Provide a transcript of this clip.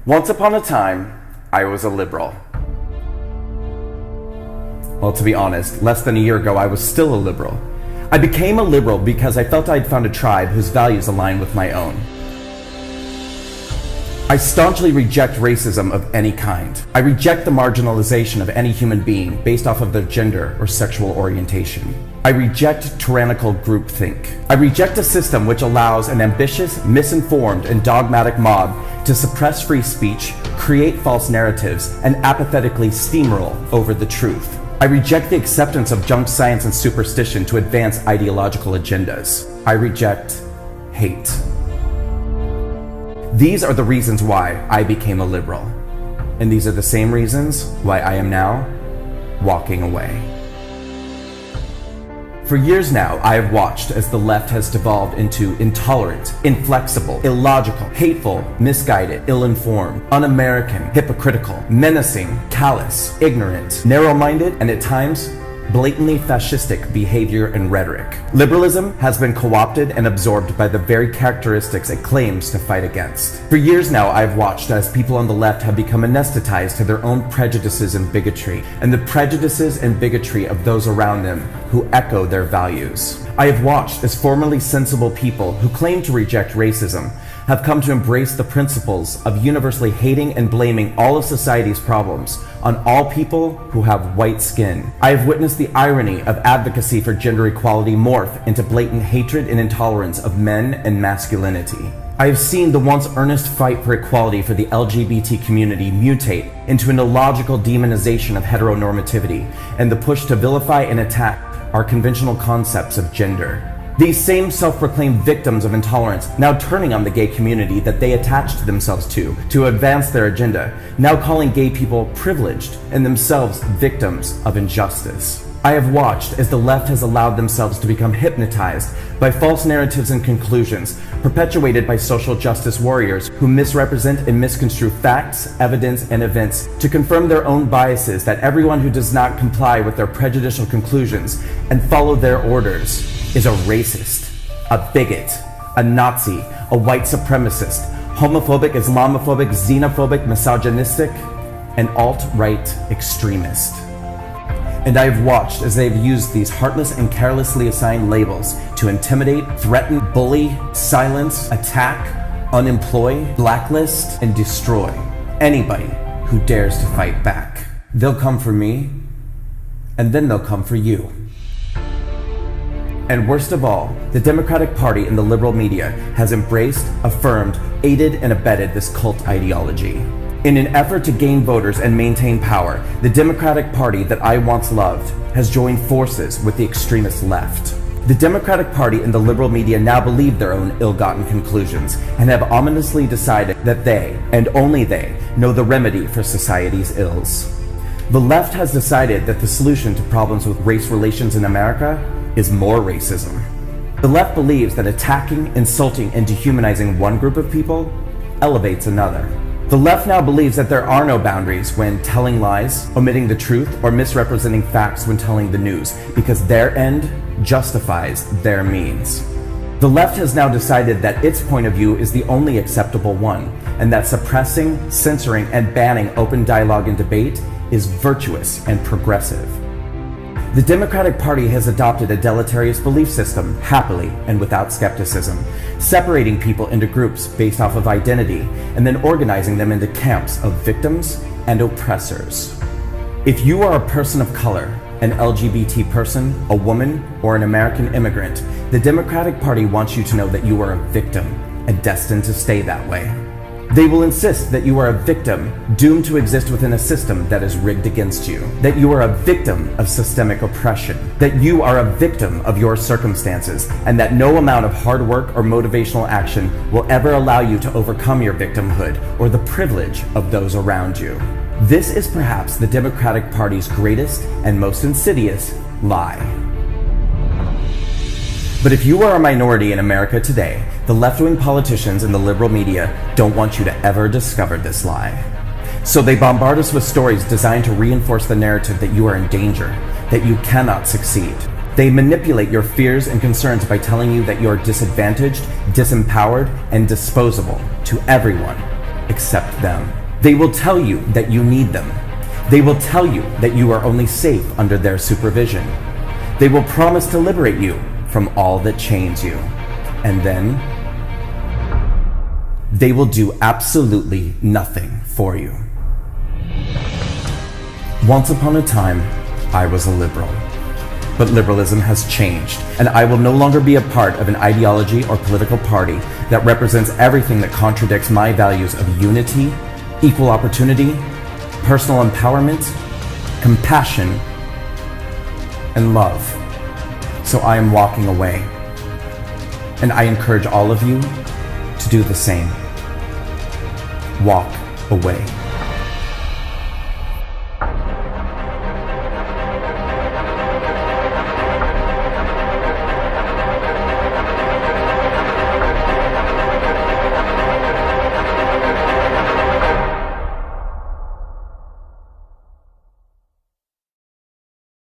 Once upon a time, I was a liberal. Well, to be honest, less than a year ago, I was still a liberal. I became a liberal because I felt I'd found a tribe whose values align with my own. I staunchly reject racism of any kind. I reject the marginalization of any human being based off of their gender or sexual orientation. I reject tyrannical groupthink. I reject a system which allows an ambitious, misinformed, and dogmatic mob to suppress free speech, create false narratives, and apathetically steamroll over the truth. I reject the acceptance of junk science and superstition to advance ideological agendas. I reject hate. These are the reasons why I became a liberal. And these are the same reasons why I am now walking away. For years now, I have watched as the left has devolved into intolerant, inflexible, illogical, hateful, misguided, ill-informed, un-American, hypocritical, menacing, callous, ignorant, narrow-minded, and at times, blatantly fascistic behavior and rhetoric. Liberalism has been co-opted and absorbed by the very characteristics it claims to fight against. For years now, I've watched as people on the left have become anesthetized to their own prejudices and bigotry, and the prejudices and bigotry of those around them who echo their values. I have watched as formerly sensible people who claim to reject racism have come to embrace the principles of universally hating and blaming all of society's problems on all people who have white skin. I have witnessed the irony of advocacy for gender equality morph into blatant hatred and intolerance of men and masculinity. I have seen the once earnest fight for equality for the LGBT community mutate into an illogical demonization of heteronormativity and the push to vilify and attack our conventional concepts of gender. These same self-proclaimed victims of intolerance now turning on the gay community that they attached themselves to advance their agenda, now calling gay people privileged and themselves victims of injustice. I have watched as the left has allowed themselves to become hypnotized by false narratives and conclusions perpetuated by social justice warriors who misrepresent and misconstrue facts, evidence, and events to confirm their own biases that everyone who does not comply with their prejudicial conclusions and follow their orders is a racist, a bigot, a Nazi, a white supremacist, homophobic, Islamophobic, xenophobic, misogynistic, and alt-right extremist. And I have watched as they've used these heartless and carelessly assigned labels to intimidate, threaten, bully, silence, attack, unemploy, blacklist, and destroy anybody who dares to fight back. They'll come for me, and then they'll come for you. And worst of all, the Democratic Party and the liberal media has embraced, affirmed, aided, and abetted this cult ideology. In an effort to gain voters and maintain power, the Democratic Party that I once loved has joined forces with the extremist left. The Democratic Party and the liberal media now believe their own ill-gotten conclusions and have ominously decided that they, and only they, know the remedy for society's ills. The left has decided that the solution to problems with race relations in America is more racism. The left believes that attacking, insulting, and dehumanizing one group of people elevates another. The left now believes that there are no boundaries when telling lies, omitting the truth, or misrepresenting facts when telling the news, because their end justifies their means. The left has now decided that its point of view is the only acceptable one, and that suppressing, censoring, and banning open dialogue and debate is virtuous and progressive. The Democratic Party has adopted a deleterious belief system happily and without skepticism, separating people into groups based off of identity and then organizing them into camps of victims and oppressors. If you are a person of color, an LGBT person, a woman, or an American immigrant, the Democratic Party wants you to know that you are a victim and destined to stay that way. They will insist that you are a victim doomed to exist within a system that is rigged against you, that you are a victim of systemic oppression, that you are a victim of your circumstances, and that no amount of hard work or motivational action will ever allow you to overcome your victimhood or the privilege of those around you. This is perhaps the Democratic Party's greatest and most insidious lie. But if you are a minority in America today, the left-wing politicians and the liberal media don't want you to ever discover this lie. So they bombard us with stories designed to reinforce the narrative that you are in danger, that you cannot succeed. They manipulate your fears and concerns by telling you that you are disadvantaged, disempowered, and disposable to everyone, accept them. They will tell you that you need them. They will tell you that you are only safe under their supervision. They will promise to liberate you from all that chains you. And then they will do absolutely nothing for you. Once upon a time, I was a liberal. But liberalism has changed, and I will no longer be a part of an ideology or political party that represents everything that contradicts my values of unity, equal opportunity, personal empowerment, compassion, and love. So I am walking away, and I encourage all of you to do the same. Walk away.